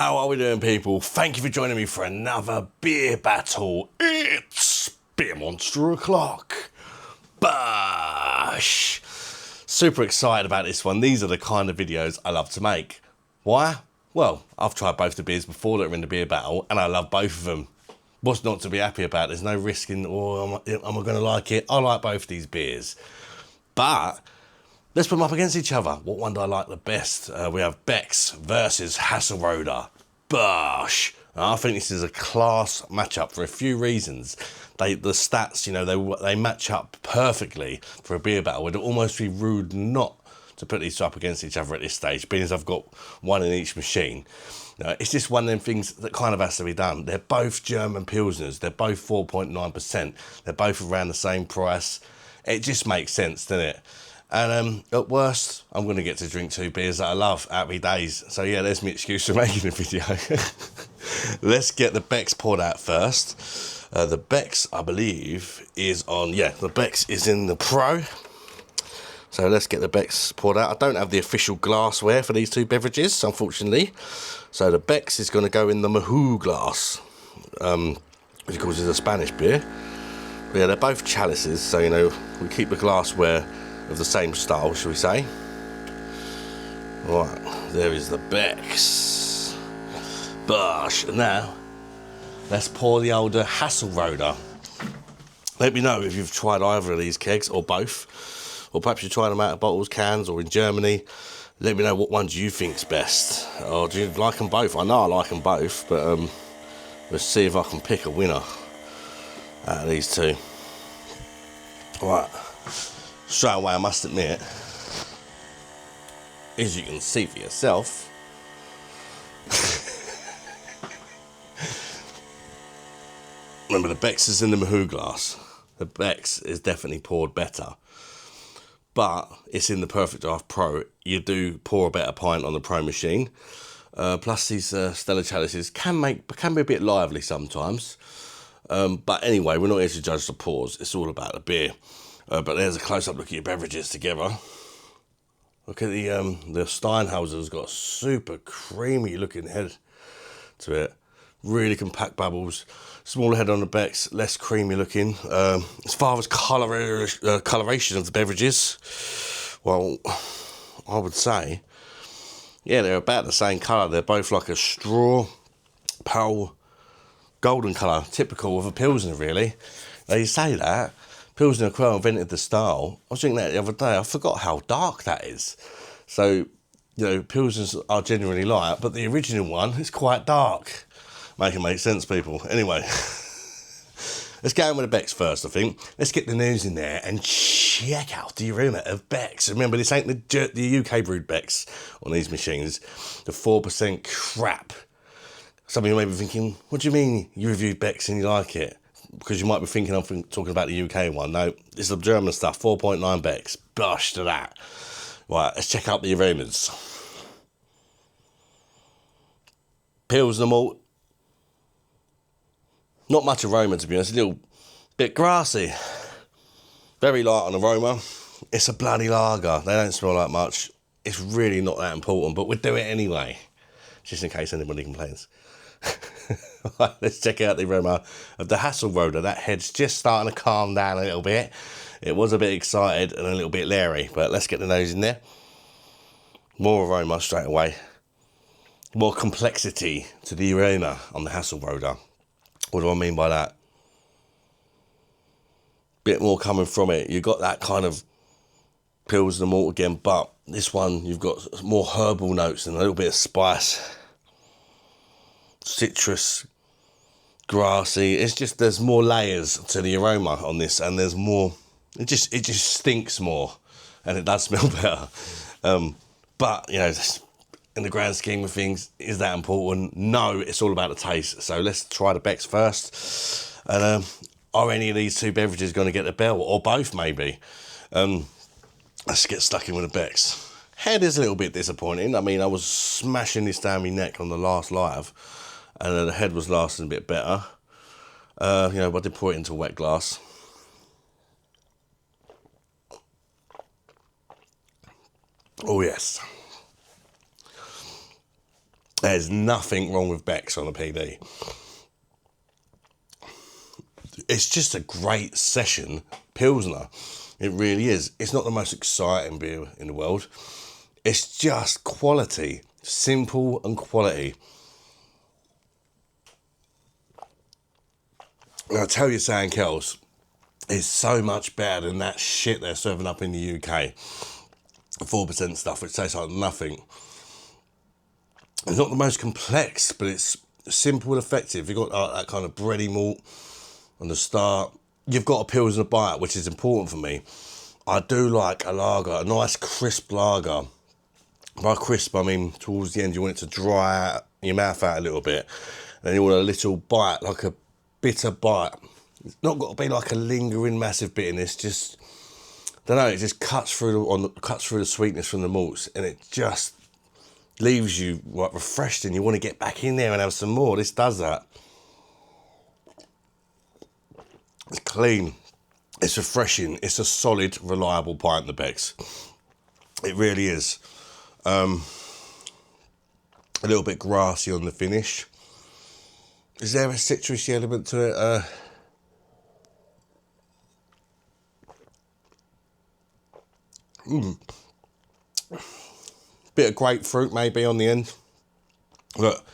How are we doing, people? Thank you for joining me for another beer battle. It's Beer Monster O'Clock. Bash! Super excited about this one. These are the kind of videos I love to make. Why? Well, I've tried both the beers before that are in the beer battle, and I love both of them. What's not to be happy about? There's no risk in, am I going to like it? I like both these beers. But let's put them up against each other. What one do I like the best? We have Beck's versus Hasselroder. Bosh! I think this is a class matchup for a few reasons. The stats, you know, they match up perfectly for a beer battle. It'd almost be rude not to put these two up against each other at this stage, being as I've got one in each machine. It's just one of them things that kind of has to be done. They're both German Pilsners. They're both 4.9%. They're both around the same price. It just makes sense, doesn't it? And at worst, I'm going to get to drink two beers that I love out of my days. So yeah, there's my excuse for making a video. Let's get the Beck's poured out first. The Beck's, I believe, is on, the Beck's is in the Pro. So let's get the Beck's poured out. I don't have the official glassware for these two beverages, unfortunately. So the Beck's is going to go in the Mahou glass, which of course is a Spanish beer. But yeah, they're both chalices, so you know, we keep the glassware of the same style, shall we say. Right, there is the Beck's. Bosh. Now, let's pour the older Hasselroder. Let me know if you've tried either of these kegs, or both. Or perhaps you're trying them out of bottles, cans, or in Germany. Let me know what ones you think's best. Or do you like them both? I know I like them both, but let's see if I can pick a winner out of these two. Right. Straight away, I must admit, as you can see for yourself, remember the Beck's is in the Mahou glass. The Beck's is definitely poured better, but it's in the Perfect Draft Pro. You do pour a better pint on the Pro machine. Plus these Stella chalices can be a bit lively sometimes. But anyway, we're not here to judge the pours. It's all about the beer. But there's a close-up look at your beverages together. Look at the Steinhauser's got a super creamy looking head to it. Really compact bubbles. Smaller head on the Beck's, less creamy looking. As far as coloration of the beverages, well, I would say, yeah, they're about the same colour. They're both like a straw, pearl, golden colour, typical of a Pilsner, really. Now, you say that, Pilsner Quell invented the style. I was drinking that the other day. I forgot how dark that is. So, you know, Pilsners are genuinely light, but the original one is quite dark. Make it make sense, people. Anyway, let's get on with the Beck's first, I think. Let's get the news in there and check out the aroma of Beck's. Remember, this ain't the UK brewed Beck's on these machines. The 4% crap. Some of you may be thinking, what do you mean you reviewed Beck's and you like it? Because you might be thinking I'm talking about the UK one. No, it's the German stuff, 4.9 Beck's. Gosh to that. Right, let's check out the aromas. Pilsner malt. Not much aroma, to be honest. A little bit grassy. Very light on aroma. It's a bloody lager. They don't smell like much. It's really not that important, but we'll do it anyway. Just in case anybody complains. Right, let's check out the aroma of the Hasselroder. That head's just starting to calm down a little bit. It was a bit excited and a little bit leery, but let's get the nose in there. More aroma straight away. More complexity to the aroma on the Hasselroder. What do I mean by that? Bit more coming from it. You've got that kind of Pilsner malt again, but this one you've got more herbal notes and a little bit of spice. Citrus, grassy. It's just there's more layers to the aroma on this, and there's more. It just stinks more, and it does smell better. But you know, in the grand scheme of things, is that important? No, it's all about the taste. So let's try the Beck's first. And are any of these two beverages going to get the bell, or both maybe? Let's get stuck in with the Beck's. Head is a little bit disappointing. I mean, I was smashing this down my neck on the last live, and the head was lasting a bit better. You know, but I did pour it into a wet glass. Oh yes. There's nothing wrong with Beck's on a PD. It's just a great session Pilsner. It really is. It's not the most exciting beer in the world. It's just quality. Simple and quality. And I'll tell you something else. It's so much better than that shit they're serving up in the UK. 4% stuff, which tastes like nothing. It's not the most complex, but it's simple and effective. You've got that kind of bready malt on the start. You've got a Pilsner bite, which is important for me. I do like a lager, a nice crisp lager. By crisp, I mean towards the end you want it to dry your mouth out a little bit. And you want a little bite, like a bitter bite. It's not got to be like a lingering massive bitterness. Just, I don't know, it just cuts through the sweetness from the malts, and it just leaves you like refreshed, and you want to get back in there and have some more. This does that. It's clean. It's refreshing. It's a solid, reliable pint, the Beck's. It really is. A little bit grassy on the finish. Is there a citrusy element to it? Bit of grapefruit maybe on the end. Look,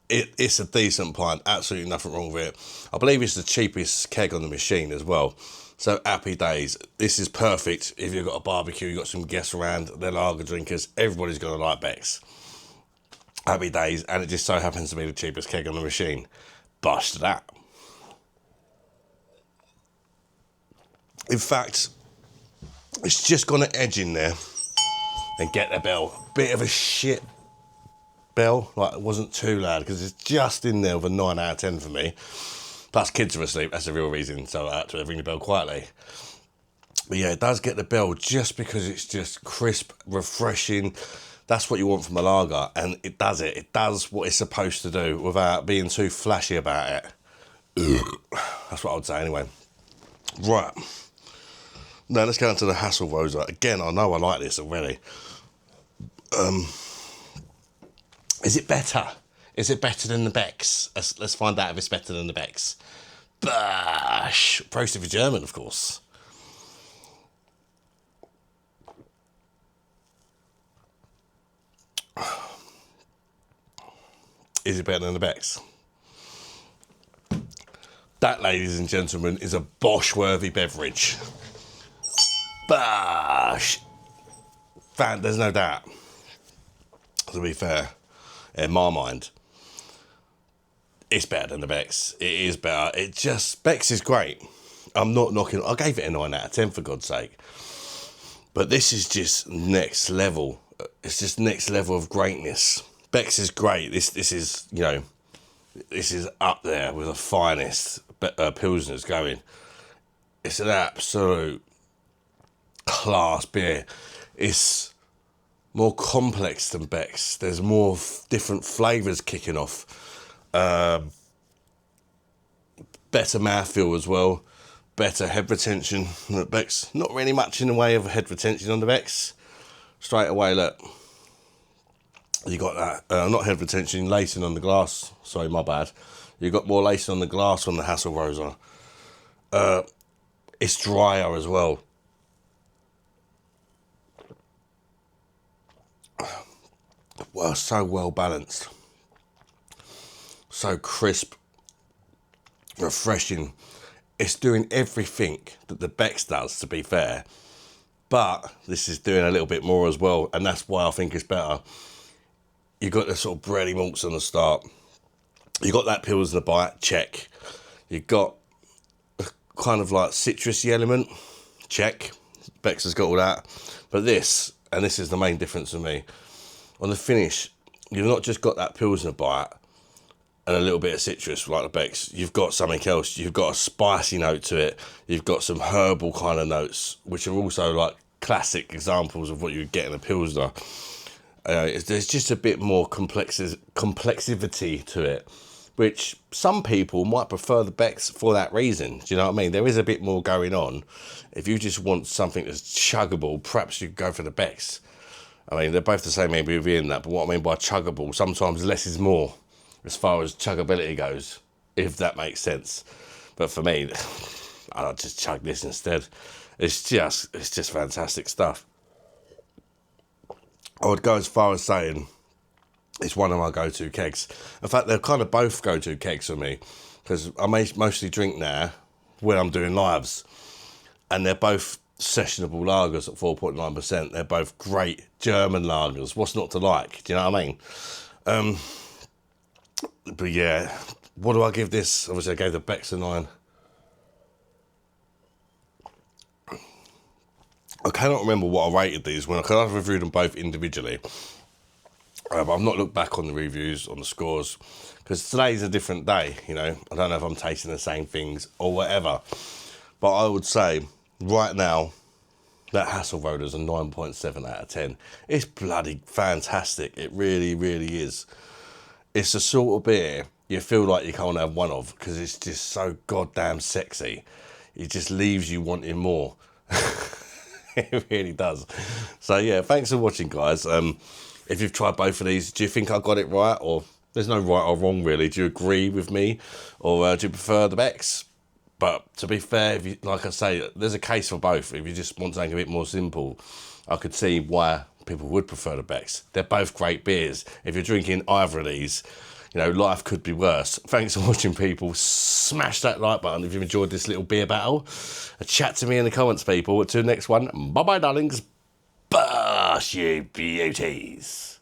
it's a decent pint. Absolutely nothing wrong with it. I believe it's the cheapest keg on the machine as well. So happy days. This is perfect if you've got a barbecue, you've got some guests around, they're lager drinkers. Everybody's going to like Beck's. Happy days. And it just so happens to be the cheapest keg on the machine. Bust that. In fact, it's just gonna edge in there and get the bell. Bit of a shit bell, like it wasn't too loud because it's just in there with a 9 out of 10 for me. Plus kids are asleep, that's the real reason, so I had to ring the bell quietly. But yeah, it does get the bell just because it's just crisp, refreshing. That's what you want from a lager, and it does it. It does what it's supposed to do without being too flashy about it. That's what I would say anyway. Right. Now let's go into the Hasselrosa. Again, I know I like this already. Is it better? Is it better than the Beck's? Let's find out if it's better than the Beck's. Bash! Prost for German, of course. Is it better than the Beck's? That, ladies and gentlemen, is a Bosch-worthy beverage. Bash! There's no doubt. To be fair, in my mind, it's better than the Beck's. It is better. Beck's is great. I'm not knocking. I gave it a 9 out of 10 for God's sake. But this is just next level. It's just next level of greatness. Beck's is great. This is, you know, this is up there with the finest Pilsners going. It's an absolute class beer. It's more complex than Beck's. There's more different flavours kicking off. Better mouthfeel as well. Better head retention than the Beck's. Not really much in the way of head retention on the Beck's. Straight away, look. You got that, not head retention, lacing on the glass. Sorry, my bad. You got more lacing on the glass on the Hasselrosa. It's drier as well. Well, so well balanced. So crisp. Refreshing. It's doing everything that the Beck's does, to be fair. But this is doing a little bit more as well, and that's why I think it's better. You got the sort of bready malts on the start. You got that Pilsner bite, check. You got a kind of like citrusy element, check. Beck's has got all that. But this, and this is the main difference for me, on the finish, you've not just got that Pilsner bite and a little bit of citrus like the Beck's. You've got something else. You've got a spicy note to it. You've got some herbal kind of notes, which are also like classic examples of what you would get in a Pilsner. There's just a bit more complexivity to it, which some people might prefer the Beck's for that reason. Do you know what I mean? There is a bit more going on. If you just want something that's chuggable, perhaps you could go for the Beck's. I mean, they're both the same ABV in that, but what I mean by chuggable, sometimes less is more as far as chuggability goes, if that makes sense. But for me, I'll just chug this instead. It's just fantastic stuff. I would go as far as saying it's one of my go-to kegs. In fact, they're kind of both go-to kegs for me, because I mostly drink now when I'm doing lives, and they're both sessionable lagers at 4.9%. They're both great German lagers. What's not to like? Do you know what I mean? But yeah, what do I give this? Obviously, I gave the Beck's a 9. I cannot remember what I rated these when I reviewed them both individually. But I've not looked back on the reviews, on the scores, because today's a different day, you know. I don't know if I'm tasting the same things or whatever. But I would say, right now, that Hasselroder's a 9.7 out of 10. It's bloody fantastic. It really, really is. It's the sort of beer you feel like you can't have one of, because it's just so goddamn sexy. It just leaves you wanting more. It really does. So yeah, thanks for watching, guys. If you've tried both of these, do you think I got it right? Or there's no right or wrong, really. Do you agree with me? Or do you prefer the Beck's? But to be fair, if you, like I say, there's a case for both. If you just want something a bit more simple, I could see why people would prefer the Beck's. They're both great beers. If you're drinking either of these, you know, life could be worse. Thanks for watching, people. Smash that like button if you've enjoyed this little beer battle. Chat to me in the comments, people. To the next one. Bye-bye, darlings. Bosh, you beauties.